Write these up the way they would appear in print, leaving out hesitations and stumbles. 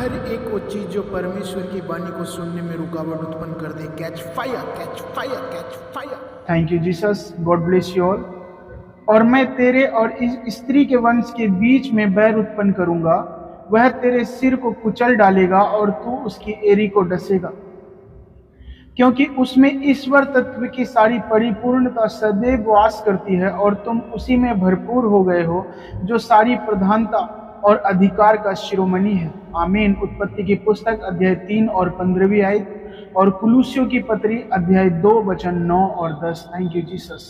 हर एक वो चीज जो परमेश्वर की वाणी को सुनने में रुकावट उत्पन्न कर दे, catch fire, catch fire, catch fire. Thank you Jesus, God bless you all. और मैं तेरे और इस स्त्री के वंश के बीच में बैर उत्पन्न करूंगा, वह तेरे सिर को कुचल डालेगा और तू उसकी एड़ी को डसेगा, क्योंकि उसमें ईश्वर तत्व की सारी परिपूर्णता सदैव वास करती है और तुम उसी में भरपूर हो गए हो, जो सारी प्रधानता और अधिकार का शिरोमणि है। आमीन। उत्पत्ति की पुस्तक अध्याय 3 और 15वीं आयत और कुलुस्सियों की पत्री अध्याय 2 वचन 9 और 10। Thank you Jesus.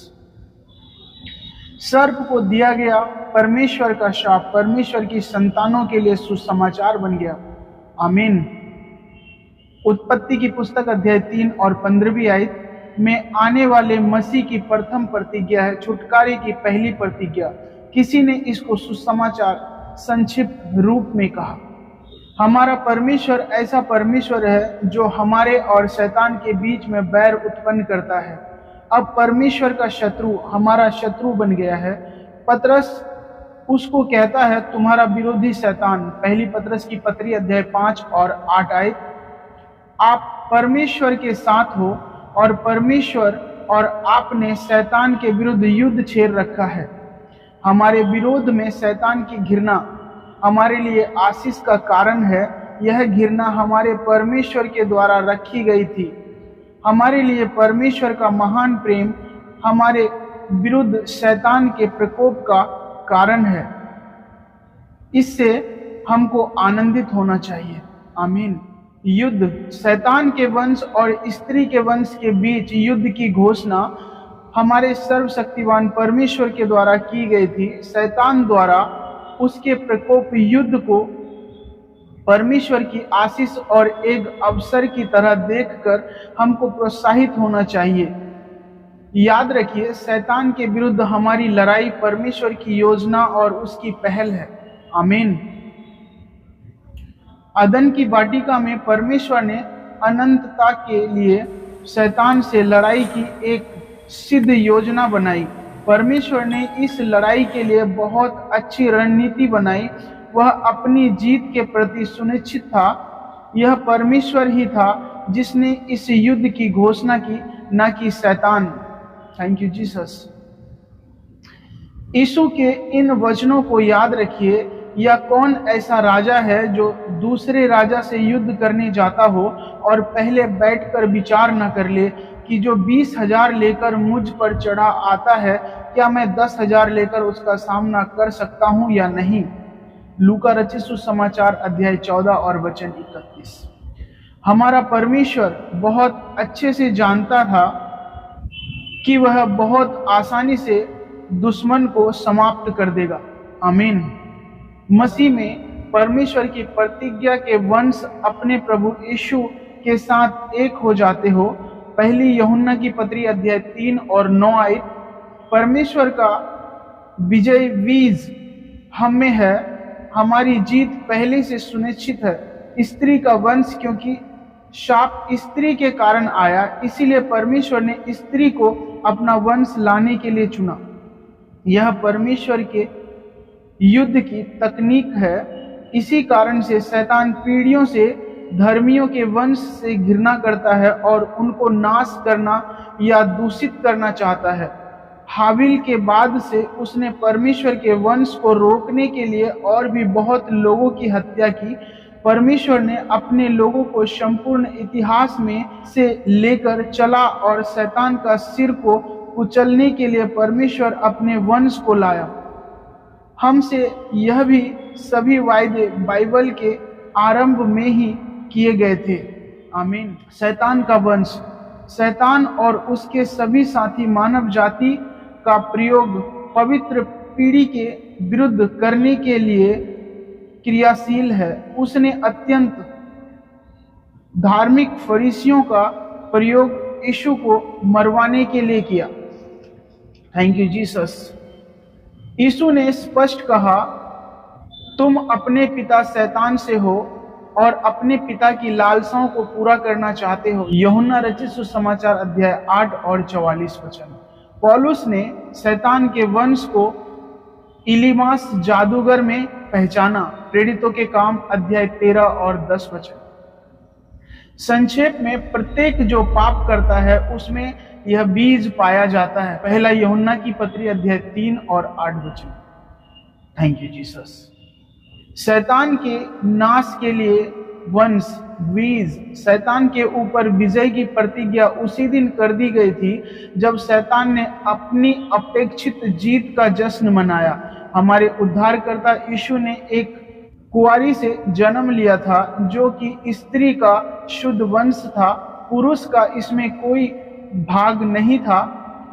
सर्प को दिया गया परमेश्वर का शाप परमेश्वर की संतानों के लिए सुसमाचार बन गया। आमीन। उत्पत्ति की पुस्तक अध्याय 3 और 15वीं आयत में आने वाले मसीह की प्रथम प्रतिज्ञा है, छुटकारे की पहली प्रतिज्ञा। किसी ने इसको सुसमाचार संक्षिप्त रूप में कहा। हमारा परमेश्वर ऐसा परमेश्वर है जो हमारे और शैतान के बीच में बैर उत्पन्न करता है। अब परमेश्वर का शत्रु हमारा शत्रु बन गया है। पतरस उसको कहता है, तुम्हारा विरोधी शैतान। पहली पतरस की पत्री अध्याय 5 और 8 आयत। आप परमेश्वर के साथ हो और परमेश्वर और आपने शैतान के विरुद्ध युद्ध छेड़ रखा है। हमारे विरोध में शैतान की घृणा हमारे लिए आशीष का कारण है। यह घृणा हमारे परमेश्वर के द्वारा रखी गई थी। हमारे लिए परमेश्वर का महान प्रेम हमारे विरुद्ध शैतान के प्रकोप का कारण है। इससे हमको आनंदित होना चाहिए। आमीन। युद्ध, शैतान के वंश और स्त्री के वंश के बीच युद्ध की घोषणा हमारे सर्वशक्तिवान परमेश्वर के द्वारा की गई थी। शैतान द्वारा उसके प्रकोप युद्ध को परमेश्वर की आशीष और एक अवसर की तरह देखकर हमको प्रोत्साहित होना चाहिए। याद रखिए, शैतान के विरुद्ध हमारी लड़ाई परमेश्वर की योजना और उसकी पहल है। आमीन। अदन की वाटिका में परमेश्वर ने अनंतता के लिए शैतान से लड़ाई की एक सिद्ध योजना बनाई। परमेश्वर ने इस लड़ाई के लिए बहुत अच्छी रणनीति बनाई। वह अपनी जीत के प्रति सुनिश्चित था। यह परमेश्वर ही था जिसने इस युद्ध की घोषणा की, न कि शैतान। Thank you Jesus. यीशु के इन वचनों को याद रखिए। या कौन ऐसा राजा है जो दूसरे राजा से युद्ध करने जाता हो और पहले बैठकर विचार न कर ले कि जो 20,000 लेकर मुझ पर चढ़ा आता है, क्या मैं 10,000 लेकर उसका सामना कर सकता हूं या नहीं। लूका रचित सुसमाचार अध्याय 14 और वचन 31। हमारा परमेश्वर बहुत अच्छे से जानता था कि वह बहुत आसानी से दुश्मन को समाप्त कर देगा। आमीन। मसीह में परमेश्वर की प्रतिज्ञा के वंश अपने प्रभु यीशु के साथ एक हो जाते हो। पहली यूहन्ना की पत्री अध्याय 3 और 9 आयत। परमेश्वर का विजय बीज हम में है। हमारी जीत पहले से सुनिश्चित है। स्त्री का वंश, क्योंकि शाप स्त्री के कारण आया, इसीलिए परमेश्वर ने स्त्री को अपना वंश लाने के लिए चुना। यह परमेश्वर के युद्ध की तकनीक है। इसी कारण से शैतान पीढ़ियों से धर्मियों के वंश से घृणा करता है और उनको नाश करना या दूषित करना चाहता है। हाबिल के बाद से उसने परमेश्वर के वंश को रोकने के लिए और भी बहुत लोगों की हत्या की। परमेश्वर ने अपने लोगों को संपूर्ण इतिहास में से लेकर चला और शैतान का सिर को कुचलने के लिए परमेश्वर अपने वंश को लाया। हमसे यह भी सभी वायदे बाइबल के आरंभ में ही किए गए थे। आमीन। शैतान का वंश, शैतान और उसके सभी साथी मानव जाति का प्रयोग पवित्र पीढ़ी के विरुद्ध करने के लिए क्रियाशील है। उसने अत्यंत धार्मिक फरीसियों का प्रयोग यीशु को मरवाने के लिए किया। Thank you Jesus. यीशु ने स्पष्ट कहा, तुम अपने पिता शैतान से हो और अपने पिता की लालसाओं को पूरा करना चाहते हो। यूहन्ना रचित सुसमाचार अध्याय 8 और 44 वचन। पौलुस ने शैतान के वंश को इलीमास जादूगर में पहचाना। प्रेरितों के काम अध्याय 13 और 10 वचन। संक्षेप में प्रत्येक जो पाप करता है उसमें यह बीज पाया जाता है। पहला यूहन्ना की पत्री अध्याय 3 और 8 वचन। Thank you Jesus. शैतान के नाश के लिए वंश बीज शैतान के ऊपर विजय की प्रतिज्ञा उसी दिन कर दी गई थी जब शैतान ने अपनी अपेक्षित जीत का जश्न मनाया। हमारे उद्धारकर्ता यीशु ने एक कुंवारी से जन्म लिया था जो कि स्त्री का शुद्ध वंश था। पुरुष का इसमें कोई भाग नहीं था।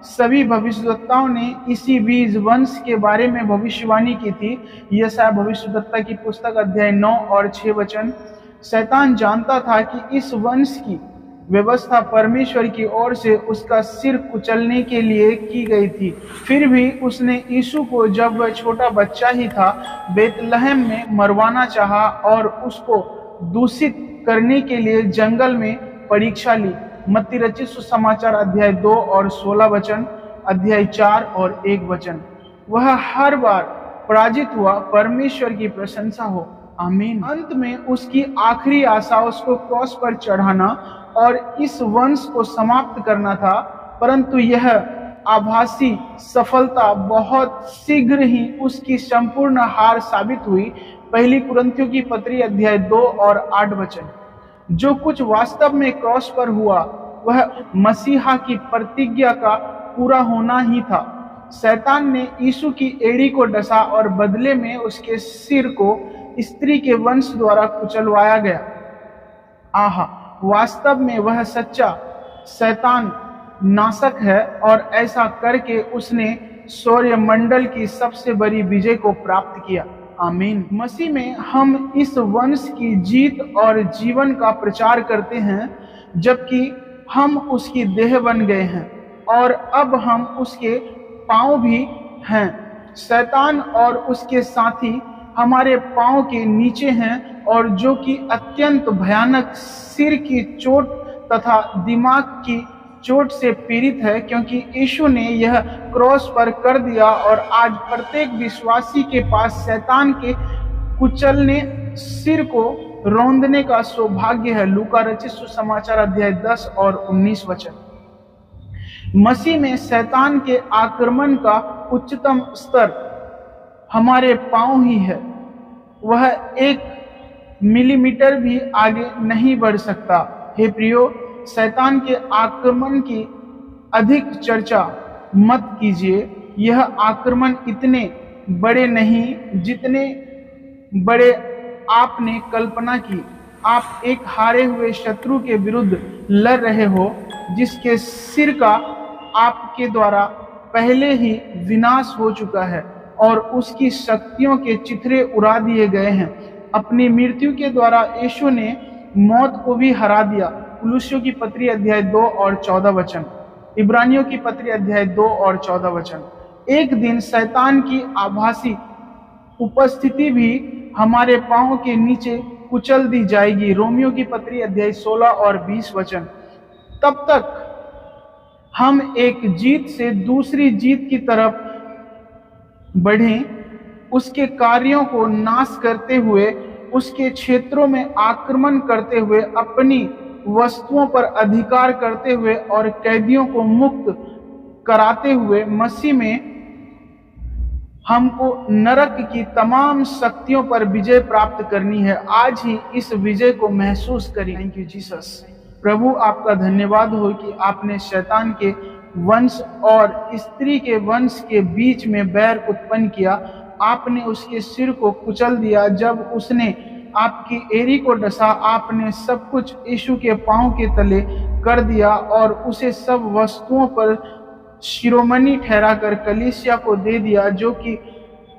सभी भविष्यद्वक्ताओं ने इसी बीज वंश के बारे में भविष्यवाणी की थी। यशायाह भविष्यद्वक्ता की पुस्तक अध्याय 9 और 6 वचन। शैतान जानता था कि इस वंश की व्यवस्था परमेश्वर की ओर से उसका सिर कुचलने के लिए की गई थी। फिर भी उसने यीशु को जब वह छोटा बच्चा ही था बेतलहम में मरवाना चाहा और उसको दूषित करने के लिए जंगल में परीक्षा ली। मत्ती रचित सुसमाचार अध्याय 2 और 16 वचन, अध्याय 4 और 1 वचन। वह हर बार पराजित हुआ। परमेश्वर की प्रशंसा हो, आमीन। अंत में उसकी आखिरी आशा उसको क्रॉस पर चढ़ाना और इस वंश को समाप्त करना था, परंतु यह आभासी सफलता बहुत शीघ्र ही उसकी संपूर्ण हार साबित हुई। पहली कुरिन्थियों की पत्री अध्याय 2 और 8 वचन। जो कुछ वास्तव में क्रॉस पर हुआ वह मसीहा की प्रतिज्ञा का पूरा होना ही था। शैतान ने यीशु की एड़ी को डसा और बदले में उसके सिर को स्त्री के वंश द्वारा कुचलवाया गया। आहा, वास्तव में वह सच्चा शैतान नाशक है और ऐसा करके उसने सौर्यमंडल की सबसे बड़ी विजय को प्राप्त किया। आमीन। मसीह में हम इस वंश की जीत और जीवन का प्रचार करते हैं, जबकि हम उसकी देह बन गए हैं और अब हम उसके पांव भी हैं। शैतान और उसके साथी हमारे पांव के नीचे हैं और जो कि अत्यंत भयानक सिर की चोट तथा दिमाग की चोट से पीड़ित है, क्योंकि यीशु ने यह क्रॉस पर कर दिया और आज प्रत्येक विश्वासी के पास शैतान के कुचलने सिर को रौंदने का सौभाग्य है। लूका रचित सुसमाचार अध्याय 10 और 19 वचन। मसीह में शैतान के आक्रमण का उच्चतम स्तर हमारे पांव ही है। वह 1 मिलीमीटर भी आगे नहीं बढ़ सकता। हे प्रियो, शैतान के आक्रमण की अधिक चर्चा मत कीजिए। यह आक्रमण इतने बड़े नहीं जितने बड़े आपने कल्पना की। आप एक हारे हुए शत्रु के विरुद्ध लड़ रहे हो जिसके सिर का आपके द्वारा पहले ही विनाश हो चुका है और उसकी शक्तियों के चिथड़े उड़ा दिए गए हैं। अपनी मृत्यु के द्वारा यीशु ने मौत को भी हरा दिया। कुलुस्सियों की पत्री अध्याय 2 और 14 वचन। इब्रानियों की पत्री अध्याय 2 और 14 वचन। एक दिन शैतान की आभासी उपस्थिति भी हमारे पांव के नीचे कुचल दी जाएगी। रोमियो की पत्री अध्याय 16 और 20 वचन। तब तक हम एक जीत से दूसरी जीत की तरफ बढ़ें, उसके कार्यों को नाश करते हुए, उसके क्षेत्रों में आक्रमण करते हुए, अपनी वस्तुओं पर अधिकार करते हुए और कैदियों को मुक्त कराते हुए मसीह में हमको नरक की तमाम शक्तियों पर विजय प्राप्त करनी है। आज ही इस विजय को महसूस करें। Thank you Jesus. प्रभु आपका धन्यवाद हो कि आपने शैतान के वंश और स्त्री के वंश के बीच में बैर उत्पन्न किया। आपने उसके सिर को कुचल दिया। जब उसने आपकी एड़ी को डसा, आपने सब कुछ यीशु के पांव के तले कर दिया और उसे सब वस्तुओं पर शिरोमणि ठहराकर कलीसिया को दे दिया, जो कि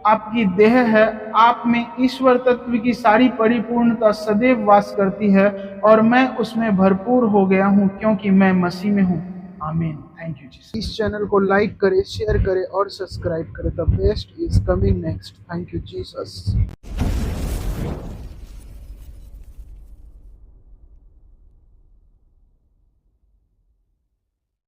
आपकी देह है। आप में ईश्वर तत्व की सारी परिपूर्णता सदैव वास करती है और मैं उसमें भरपूर हो गया हूँ क्योंकि मैं मसीह में हूँ। आमीन। Thank you Jesus. इस चैनल को लाइक करें, शेयर करें और सब्सक्राइब करें। The best is coming next. Thank you Jesus.